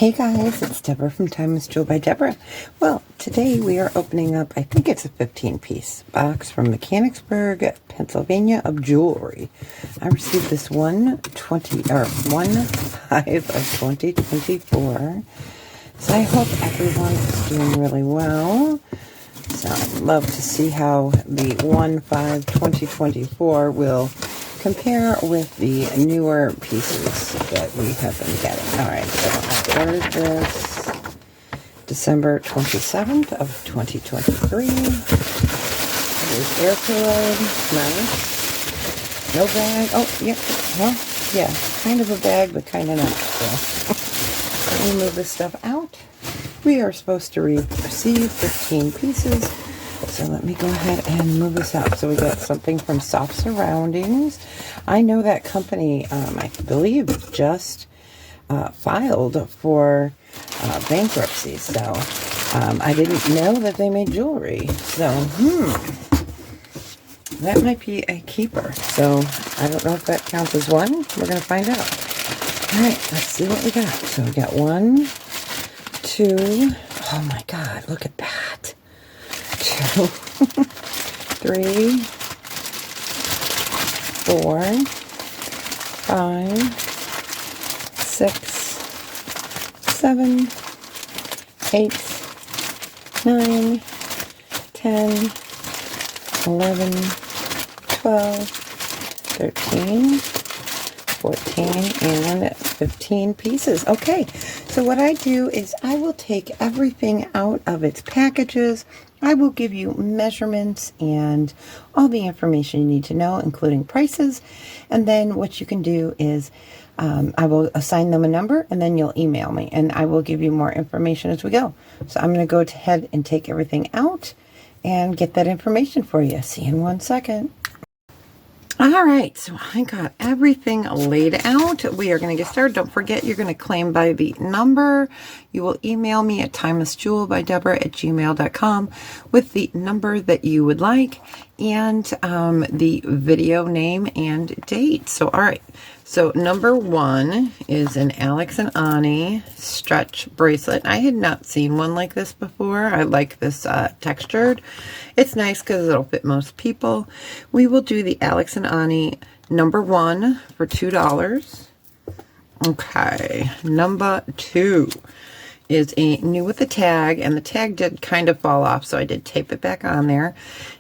Hey guys, it's Deborah from Time is Jewel by Deborah. Well, today we are opening up, I think it's a 15-piece box from Mechanicsburg, Pennsylvania of jewelry. I received this 1/5 of 2024. So I hope everyone is doing really well. So I'd love to see how the 1/5/2024 will compare with the newer pieces that we have been getting. All right, so I ordered this December 27th of 2023. There's air filled, nice. No bag. Oh, yeah. Well, yeah, kind of a bag, but kind of not. So let me move this stuff out. We are supposed to receive 15 pieces. So let me go ahead and move this out. So we got something from Soft Surroundings. I know that company, I believe, just filed for bankruptcy. So I didn't know that they made jewelry. So, that might be a keeper. So I don't know if that counts as one. We're going to find out. All right, let's see what we got. So we got 1, 2. Oh my God, look at that. 2, 3, 4, 5, 6, 7, 8, 9, 10, 11, 12, 13, 14, and 15 pieces. Okay, so what I do is I will take everything out of its packages. I will give you measurements and all the information you need to know, including prices. And then what you can do is I will assign them a number, and then you'll email me, and I will give you more information as we go. So I'm going to go ahead and take everything out and get that information for you. See you in 1 second. All right, so I got everything laid out. We are going to get started. Don't forget, you're going to claim by the number. You will email me at timelessjewelbydeborah@gmail.com with the number that you would like and the video name and date. So, all right. So, number 1 is an Alex and Ani stretch bracelet. I had not seen one like this before. I like this textured. It's nice because it'll fit most people. We will do the Alex and Ani number 1 for $2. Okay, number 2 is a new with the tag, and the tag did kind of fall off, so I did tape it back on there.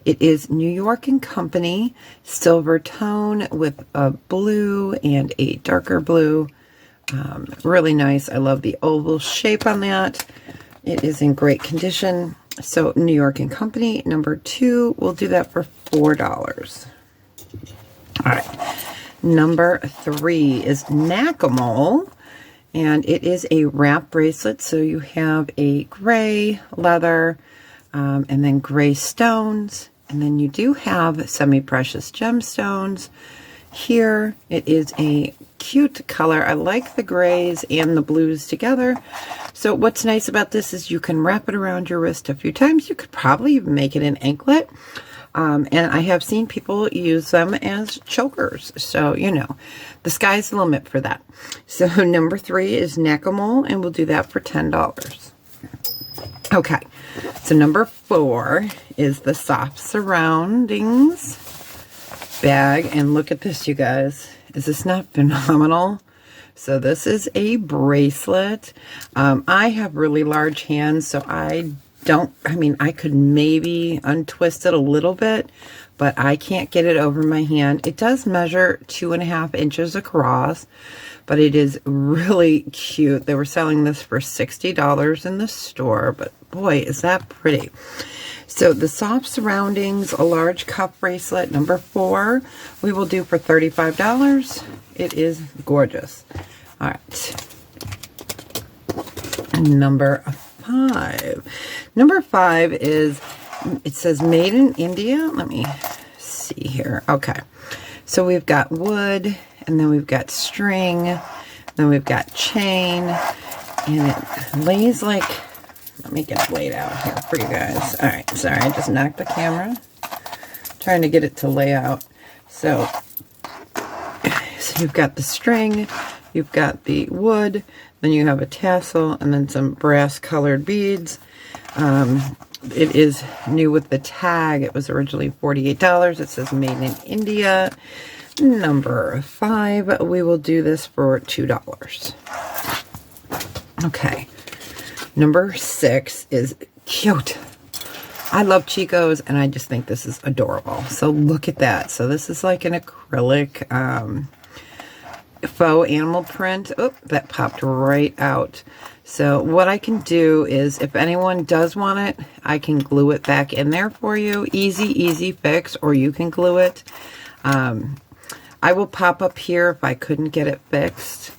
It is New York & Company silver tone with a blue and a darker blue. Really nice. I love the oval shape on that. It is in great condition. So New York & Company number 2, we'll do that for $4. All right, number 3 is Nakamol. And it is a wrap bracelet, so you have a gray leather, and then gray stones, and then you do have semi-precious gemstones. Here, it is a cute color. I like the grays and the blues together. So what's nice about this is you can wrap it around your wrist a few times. You could probably even make it an anklet. And I have seen people use them as chokers. So, you know, the sky's the limit for that. So number 3 is Nakamol, and we'll do that for $10. Okay, so number 4 is the Soft Surroundings bag. And look at this, you guys. Is this not phenomenal? So this is a bracelet. I have really large hands, so I could maybe untwist it a little bit, but I can't get it over my hand. It does measure 2.5 inches across, but it is really cute. They were selling this for $60 in the store, but boy, is that pretty. So the Soft Surroundings, a large cuff bracelet, number 4, we will do for $35. It is gorgeous. All right. And number 5. Number 5 is, it says made in India. Let me see here. Okay. So we've got wood, and then we've got string, then we've got chain, and it lays like, let me get it laid out here for you guys. All right. Sorry, I just knocked the camera. Trying to get it to lay out. So you've got the string, you've got the wood, Then you have a tassel and then some brass colored beads. It is new with the tag. It was originally $48. It says made in India. Number 5, we will do this for $2. Okay. Number 6 is cute. I love Chico's, and I just think this is adorable. So look at that. So this is like an acrylic faux animal print. Oh, that popped right out. So what I can do is, if anyone does want it, I can glue it back in there for you. Easy fix, or you can glue it. I will pop up here if I couldn't get it fixed.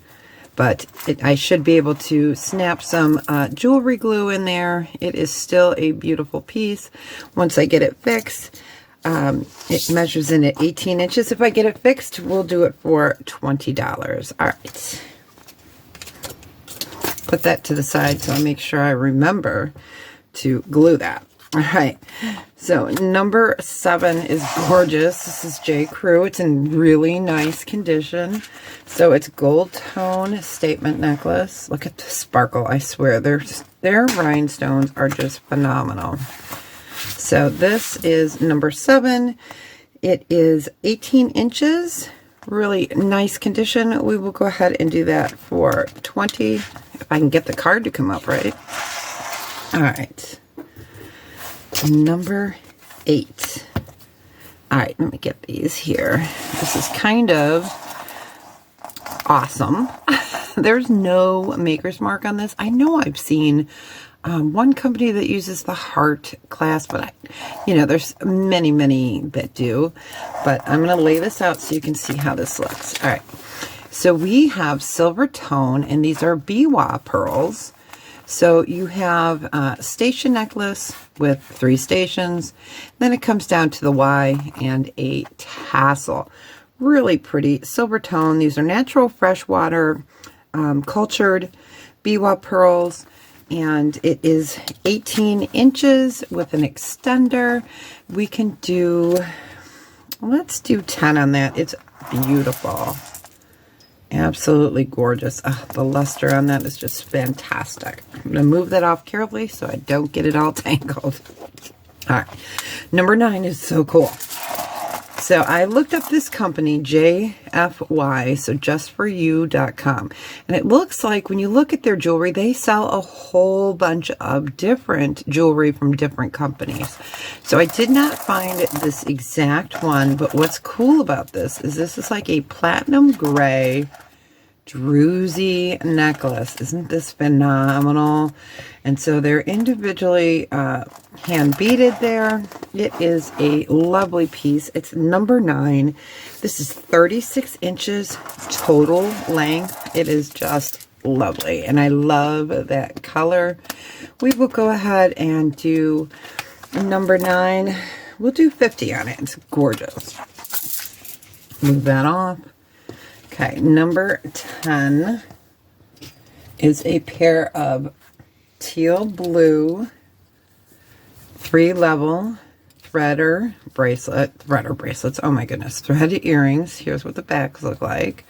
But I should be able to snap some jewelry glue in there. It is still a beautiful piece. Once I get it fixed, it measures in at 18 inches. If I get it fixed, we'll do it for $20. All right. Put that to the side so I make sure I remember to glue that. All right. So number 7 is gorgeous. This is J. Crew. It's in really nice condition. So it's gold tone statement necklace. Look at the sparkle. I swear their rhinestones are just phenomenal. So this is number 7. It is 18 inches. Really nice condition. We will go ahead and do that for $20. If I can get the card to come up right. All right. Number 8. All right, let me get these here. This is kind of awesome. There's no maker's mark on this. I know I've seen one company that uses the heart clasp, but there's many that do. But I'm going to lay this out so you can see how this looks. All right, so we have silver tone, and these are biwa pearls. So you have a station necklace with 3 stations. Then it comes down to the Y and a tassel. Really pretty silver tone. These are natural freshwater cultured biwa pearls. And it is 18 inches with an extender. We can do, let's do 10 on that. It's beautiful. Absolutely gorgeous. The luster on that is just fantastic. I'm going to move that off carefully so I don't get it all tangled. All right. Number 9 is so cool. So I looked up this company, JFY, so justforyou.com. And it looks like when you look at their jewelry, they sell a whole bunch of different jewelry from different companies. So I did not find this exact one, but what's cool about this is like a platinum gray druzy necklace. Isn't this phenomenal? And so they're individually hand beaded there. It is a lovely piece. It's number 9. This is 36 inches total length. It is just lovely, and I love that color. We will go ahead and do number 9. We'll do 50 on it. It's gorgeous. Move that off. Okay, number 10 is a pair of teal blue 3-level threader bracelets. Oh my goodness, thread earrings. Here's what the backs look like.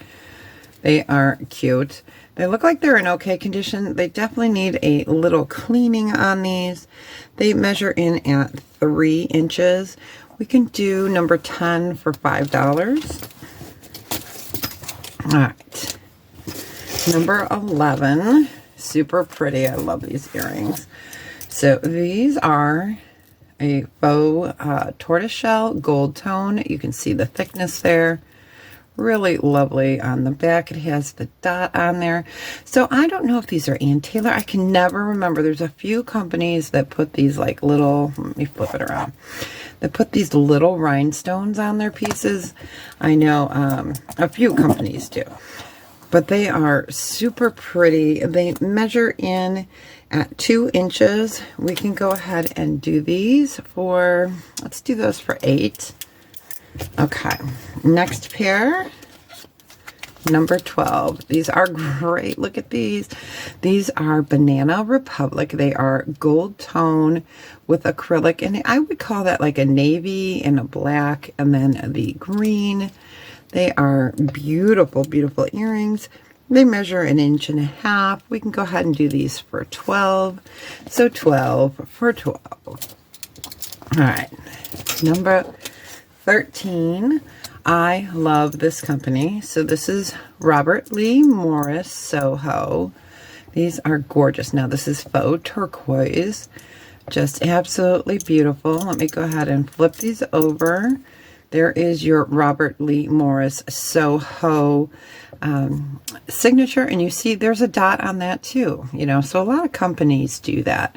They are cute. They look like they're in okay condition. They definitely need a little cleaning on these. They measure in at 3 inches. We can do number 10 for $5. All right, number 11, super pretty. I love these earrings. So these are a faux tortoiseshell gold tone. You can see the thickness there. Really lovely. On the back, it has the dot on there. So I don't know if these are Ann Taylor. I can never remember. There's a few companies that put these like little, let me flip it around. They put these little rhinestones on their pieces. I know a few companies do. But they are super pretty. They measure in at 2 inches. We can go ahead and do these for, let's do those for $8. Okay, next pair, number 12. These are great. Look at these. These are Banana Republic. They are gold tone with acrylic, and I would call that like a navy and a black, and then the green. They are beautiful, beautiful earrings. They measure 1.5 inches. We can go ahead and do these for 12. So 12 for 12. All right, number 13. I love this company. So this is Robert Lee Morris Soho. These are gorgeous. Now this is faux turquoise. Just absolutely beautiful. Let me go ahead and flip these over. There is your Robert Lee Morris Soho signature, and you see there's a dot on that too, you know, so a lot of companies do that.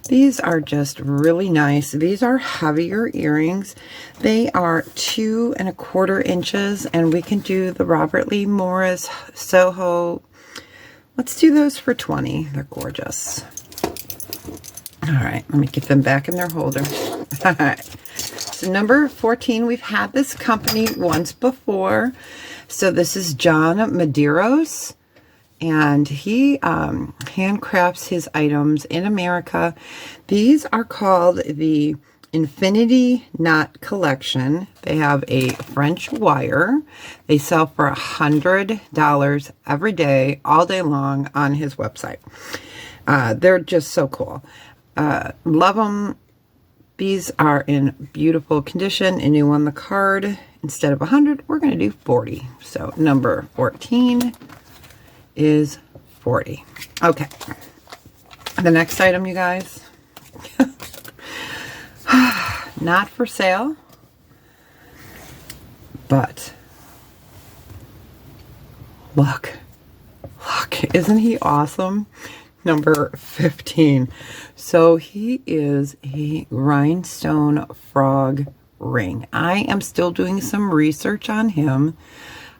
These are just really nice. These are heavier earrings. They are 2¼ inches, and we can do the Robert Lee Morris Soho. Let's do those for 20. They're gorgeous. All right, let me get them back in their holder. All right. So number 14, we've had this company once before. So this is John Medeiros, and he handcrafts his items in America. These are called the Infinity Knot Collection. They have a French wire. They sell for $100 every day, all day long on his website. They're just so cool. Love them. These are in beautiful condition, and you won the card. Instead of 100, we're going to do 40. So number 14 is 40. Okay. The next item, you guys, not for sale, but look, isn't he awesome? Number 15. So he is a rhinestone frog ring. I am still doing some research on him.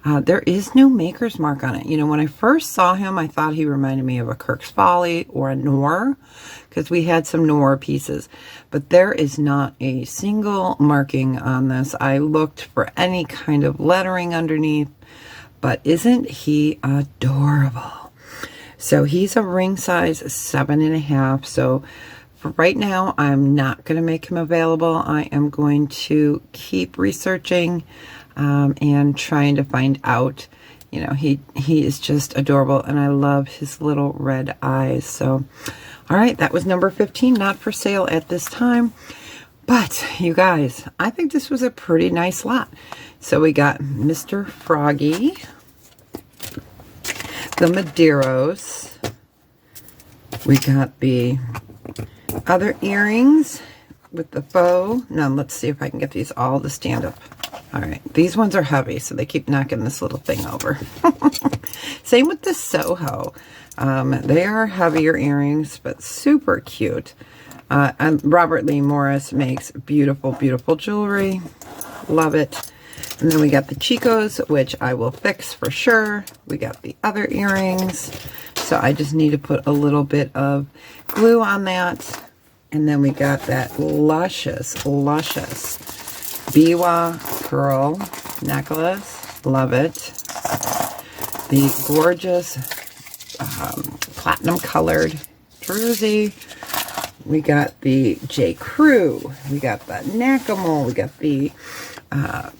There is no maker's mark on it. You know, when I first saw him, I thought he reminded me of a Kirk's Folly or a Noir, because we had some Noir pieces. But there is not a single marking on this. I looked for any kind of lettering underneath, but isn't he adorable? So he's a ring size 7.5. So for right now, I'm not going to make him available. I am going to keep researching and trying to find out. You know, he is just adorable, and I love his little red eyes. So, all right, that was number 15, not for sale at this time. But you guys, I think this was a pretty nice lot. So we got Mr. Froggy, the Medeiros. We got the other earrings with the faux. Now let's see if I can get these all to stand up. All right, these ones are heavy, so they keep knocking this little thing over. Same with the Soho. They are heavier earrings, but super cute. And Robert Lee Morris makes beautiful, beautiful jewelry. Love it. And then we got the Chicos, which I will fix for sure. We got the other earrings. So I just need to put a little bit of glue on that. And then we got that luscious, luscious Biwa pearl necklace. Love it. The gorgeous platinum colored druzy. We got the J. Crew. We got the Nakamol. We got the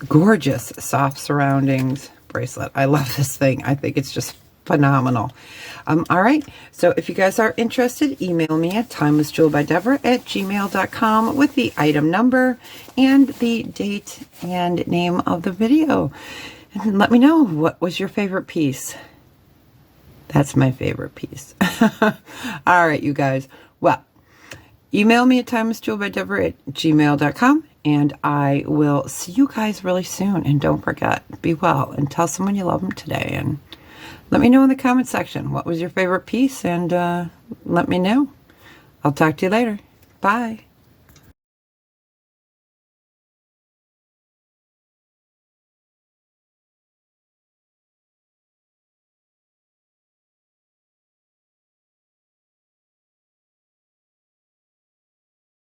gorgeous soft surroundings bracelet. I love this thing. I think it's just phenomenal. All right, so if you guys are interested, email me at timelessjewelbydeborah@gmail.com with the item number and the date and name of the video. And let me know, what was your favorite piece? That's my favorite piece. All right, you guys. Well, email me at timelessjewelbydeborah@gmail.com, and I will see you guys really soon. And don't forget, be well and tell someone you love them today. And let me know in the comment section what was your favorite piece, and let me know. I'll talk to you later. Bye.